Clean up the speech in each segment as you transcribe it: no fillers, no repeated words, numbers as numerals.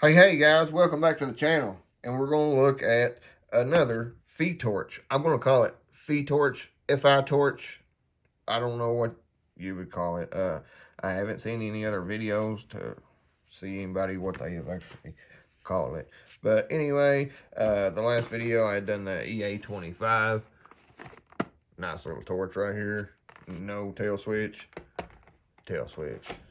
Hey guys, welcome back to the channel. And we're going to look at another FiTorch. I'm going to call it FiTorch, FiTorch. I don't know what you would call it. I haven't seen any other videos to see anybody what they have actually called it. But anyway, the last video I had done the EA25. Nice little torch right here. No tail switch.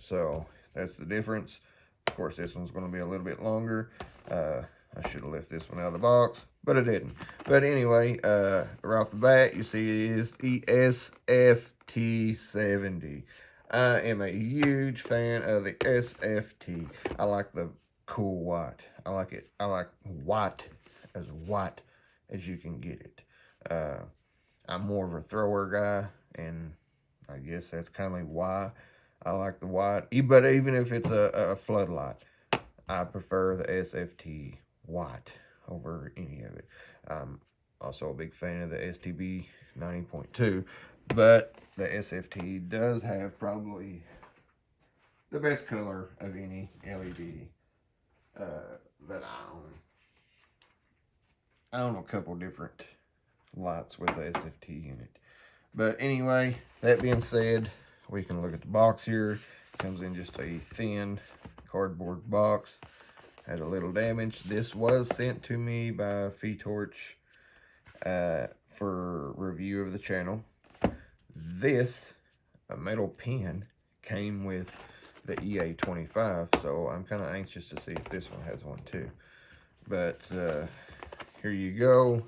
So that's the difference. Of course, this one's going to be a little bit longer. I should have left this one out of the box, but I didn't. But anyway, right off the bat, you see it is the SFT70. I am a huge fan of the SFT. I like the cool white. I like it. I like white as you can get it. I'm more of a thrower guy, and I guess that's kind of why I like the white. But even if it's a floodlight, I prefer the SFT white over any of it. I'm also a big fan of the STB 90.2, but the SFT does have probably the best color of any LED that I own. I own a couple different lights with the SFT in it. But anyway, that being said, we can look at the box here. It comes in just a thin cardboard box. Had a little damage. This was sent to me by FiTorch for review of the channel. This, a metal pin, came with the EA25, so I'm kind of anxious to see if this one has one too. But here you go.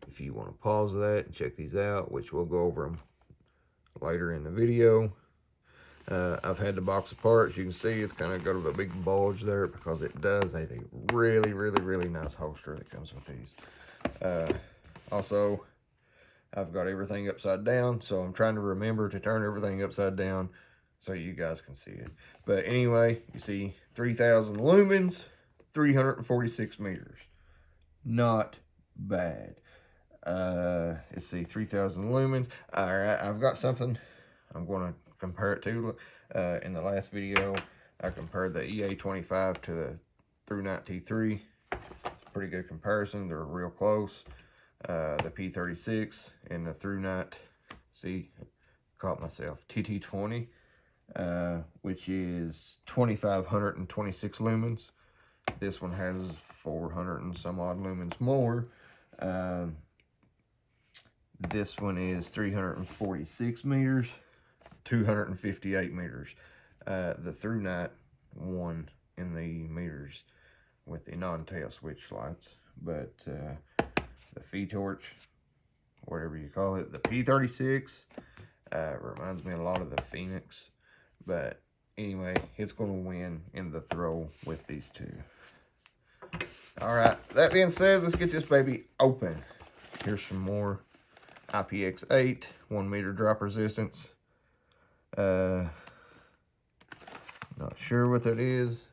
If you want to pause that and check these out, which we'll go over them later in the video. I've had the box apart. As you can see, it's kind of got a big bulge there because it does have a really nice holster that comes with these. Also, I've got everything upside down, so I'm trying to remember to turn everything upside down so you guys can see it. But anyway, you see 3,000 lumens, 346 meters. Not bad. Let's see, 3,000 lumens. All right, I've got something I'm going to compare it to. In the last video, I compared the EA25 to the ThruNite T3. It's a pretty good comparison. They're real close. The P36 and the ThruNite, see, caught myself, TT20, which is 2,526 lumens. This one has 400 and some odd lumens more. This one is 346 meters, 258 meters. The ThruNite won in the meters with the non-tail switch lights, but the FiTorch, whatever you call it, the P36, reminds me a lot of the Phoenix, but anyway, it's going to win in the throw with these two. All right, that being said, let's get this baby open. Here's some more IPX8, 1 meter drop resistance. Not sure what that is.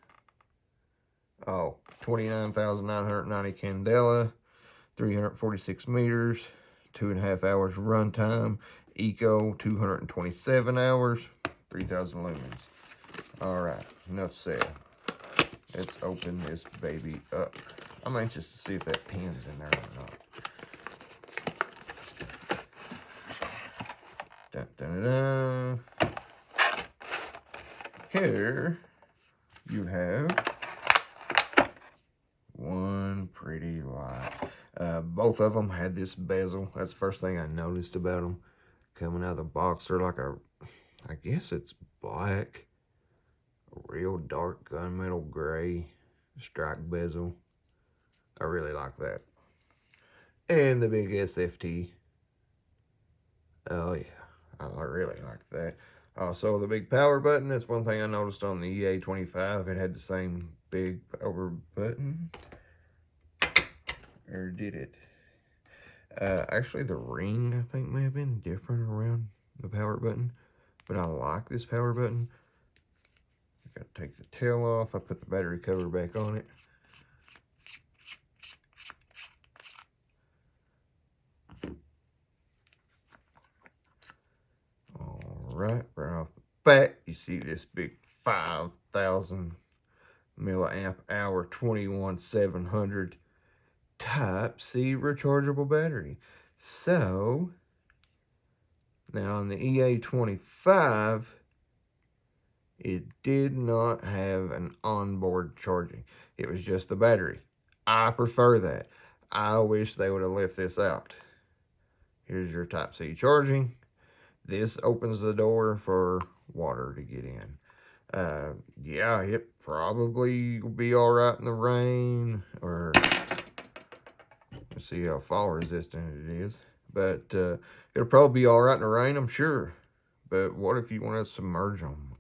Oh, 29,990 candela, 346 meters, 2.5 hours runtime, eco 227 hours, 3,000 lumens. All right, enough said. Let's open this baby up. I'm anxious to see if that pin's in there or not. Dun, dun, dun, dun. Here you have one pretty light. Both of them had this bezel. That's the first thing I noticed about them. Coming out of the box, they're like I guess it's black. A real dark gunmetal gray strike bezel. I really like that. And the big SFT. Oh yeah, I really like that. Also, the big power button, that's one thing I noticed on the EA25. It had the same big power button. Or did it? Actually, the ring, I think, may have been different around the power button. But I like this power button. I gotta take the tail off. I put the battery cover back on it. Right off the bat, you see this big 5,000 milliamp hour 21700 Type C rechargeable battery. So now on the EA25, it did not have an onboard charging. It was just the battery. I prefer that. I wish they would have left this out. Here's your Type C charging. This opens the door for water to get in. Yeah, it probably will be all right in the rain, or let's see how fall resistant it is. But it'll probably be all right in the rain, I'm sure. But what if you want to submerge them?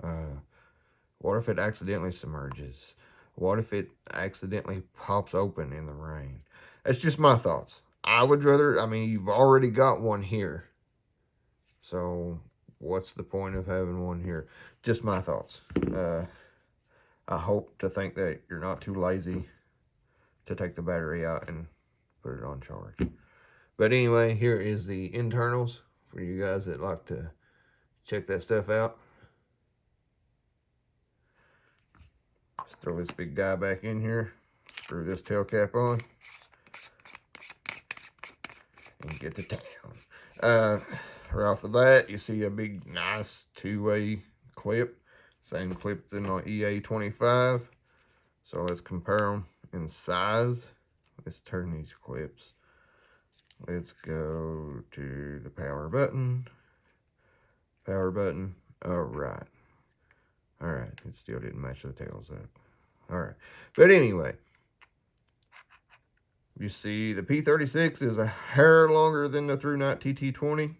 What if it accidentally submerges? What if it accidentally pops open in the rain? That's just my thoughts. I would rather, I mean, you've already got one here. So what's the point of having one here? Just my thoughts. I hope to think that you're not too lazy to take the battery out and put it on charge. But anyway, here is the internals for you guys that like to check that stuff out. Let's throw this big guy back in here, screw this tail cap on, and get to town. Right off the bat, you see a big, nice two-way clip. Same clip that's in the EA25. So let's compare them in size. Let's turn these clips. Let's go to the power button. Power button. Alright. Alright, it still didn't match the tails up. Alright. But anyway, you see the P36 is a hair longer than the ThruNite TT20.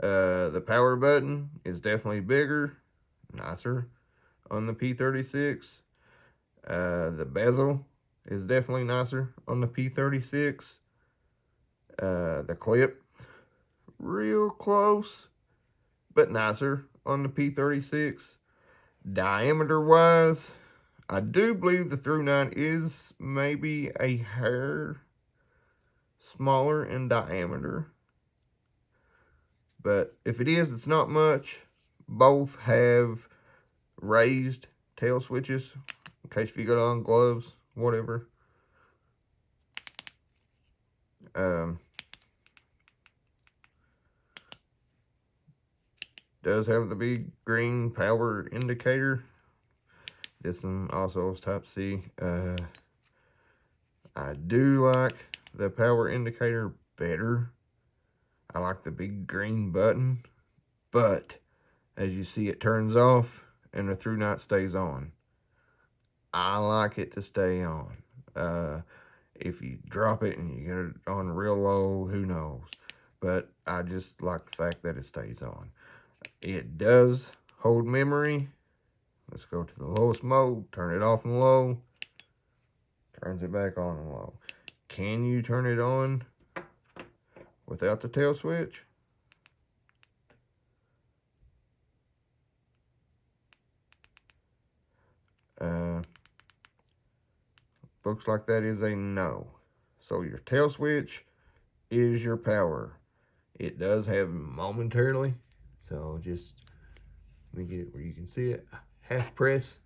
The power button is definitely bigger, nicer on the P36. The bezel is definitely nicer on the P36. The clip, real close, but nicer on the P36. Diameter-wise, I do believe the ThruNite is maybe a hair smaller in diameter. But if it is, it's not much. Both have raised tail switches, in case if you got on gloves, whatever. Does have the big green power indicator. This one also is Type C. I do like the power indicator better. I like the big green button, but as you see, it turns off and the ThruNite stays on. I like it to stay on. If you drop it and you get it on real low, who knows? But I just like the fact that it stays on. It does hold memory. Let's go to the lowest mode, turn it off and low, turns it back on and low. Can you turn it on without the tail switch? Looks like that is a no. So your tail switch is your power. It does have momentarily, so just let me get it where you can see it. Half press.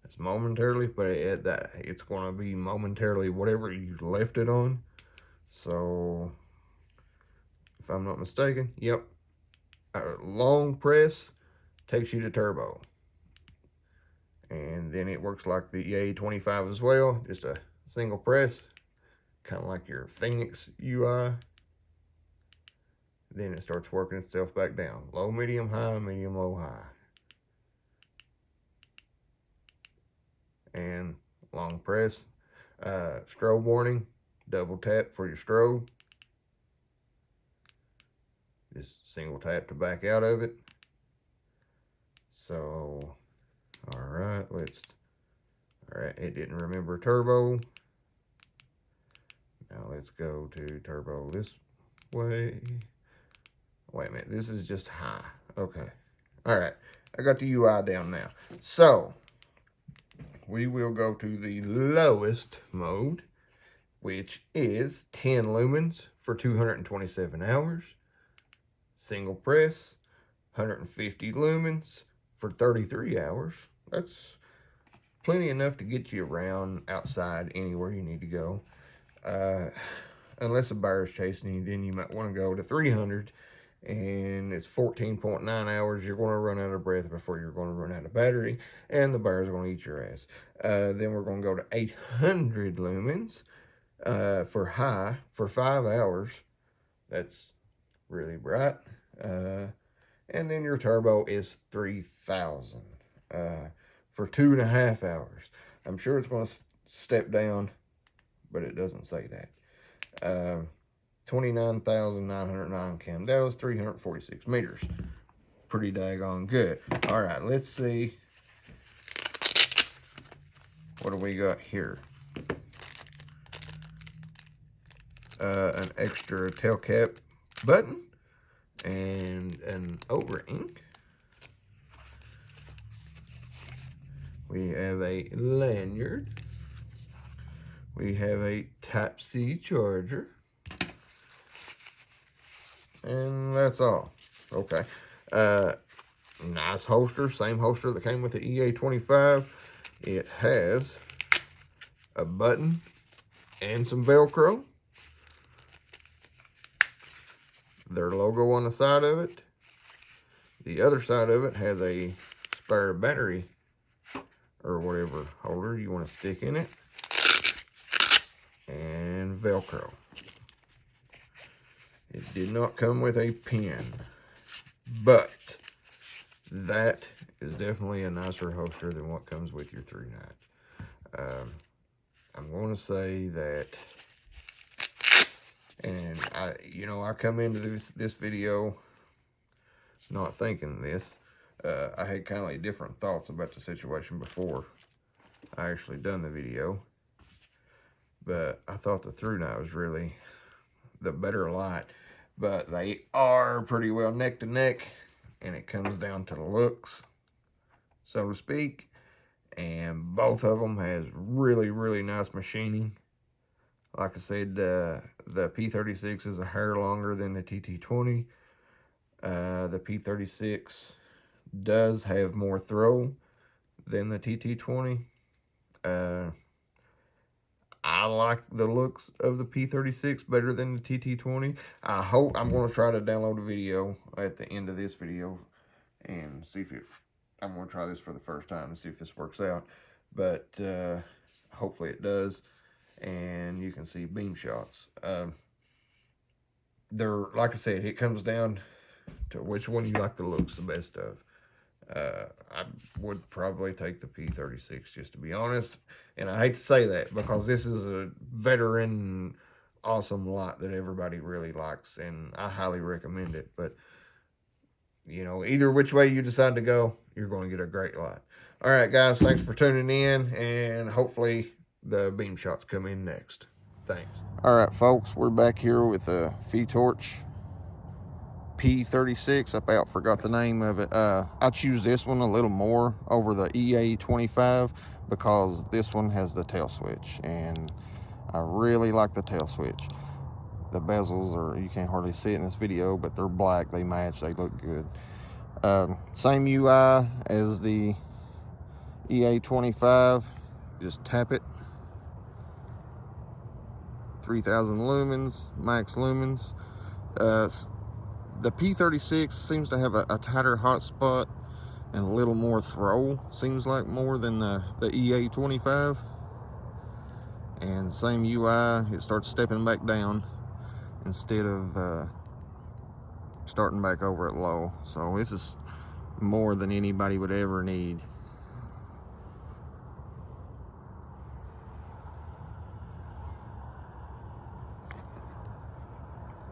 That's momentarily, but it's going to be momentarily whatever you left it on. So if I'm not mistaken, yep, a long press takes you to turbo. And then it works like the EA25 as well, just a single press, kind of like your Phoenix UI. Then it starts working itself back down. Low, medium, high, medium, low, high. And long press. Strobe warning, double tap for your strobe. Just single tap to back out of it. So, alright, alright, it didn't remember turbo. Now let's go to turbo this way. Wait a minute, this is just high. Okay. Alright, I got the UI down now. So, we will go to the lowest mode, which is 10 lumens for 227 hours. Single press, 150 lumens for 33 hours. That's plenty enough to get you around outside anywhere you need to go. Unless a bear's chasing you, then you might want to go to 300, and it's 14.9 hours. You're going to run out of breath before you're going to run out of battery, and the bear's going to eat your ass. Then we're going to go to 800 lumens for high for 5 hours. That's really bright. And then your turbo is 3000 for 2.5 hours. I'm sure it's going to step down, but it doesn't say that. 29,909 candles, 346 meters. Pretty daggone good. All right, let's see. What do we got here? An extra tail cap button and an O-ring. We have a lanyard. We have a Type-C charger. And that's all. Okay. Nice holster. Same holster that came with the EA25. It has a button and some Velcro. Their logo on the side of it. The other side of it has a spare battery or whatever holder you want to stick in it. And Velcro. It did not come with a pin, but that is definitely a nicer holster than what comes with your 3-Night. I'm going to say that, and I come into this video not thinking this. I had kind of like different thoughts about the situation before I actually done the video, but I thought the 3-Night was really the better light. But they are pretty well neck to neck, and it comes down to the looks, so to speak. And both of them has really, really nice machining. Like I said, the P36 is a hair longer than the TT20. The P36 does have more throw than the TT20. I like the looks of the P36 better than the TT20. I hope I'm going to try to download a video at the end of this video and see if I'm going to try this for the first time and see if this works out. But hopefully it does. And you can see beam shots. They're, like I said, it comes down to which one you like the looks the best of. I would probably take the P36, just to be honest. And I hate to say that because this is a veteran, awesome light that everybody really likes, and I highly recommend it. But, either which way you decide to go, you're going to get a great light. All right, guys, thanks for tuning in, and hopefully the beam shots come in next. Thanks. All right, folks, we're back here with a FiTorch P36. I about forgot the name of it. I choose this one a little more over the EA25 because this one has the tail switch, and I really like the tail switch. The bezels are, you can't hardly see it in this video, but they're black. They match. They look good. Same UI as the EA25. Just tap it. 3000 lumens, max lumens. The P36 seems to have a tighter hotspot and a little more throw, seems like, more than the EA25. And same UI, it starts stepping back down instead of starting back over at low. So this is more than anybody would ever need.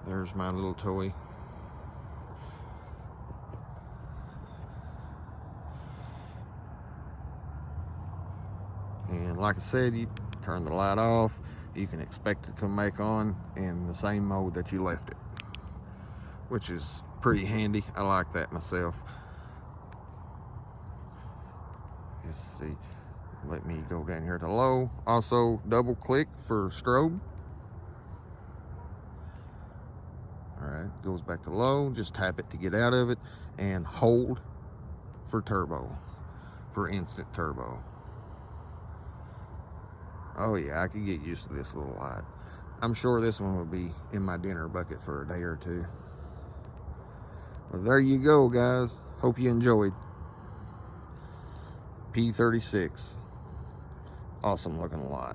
There's my little toy. And like I said, you turn the light off, you can expect it to come back on in the same mode that you left it, which is pretty handy. I like that myself. Let's see, let me go down here to low. Also, double click for strobe. All right, goes back to low. Just tap it to get out of it, and hold for turbo, for instant turbo. Oh yeah, I could get used to this little light. I'm sure this one will be in my dinner bucket for a day or two. Well, there you go, guys. Hope you enjoyed. P36. Awesome looking light.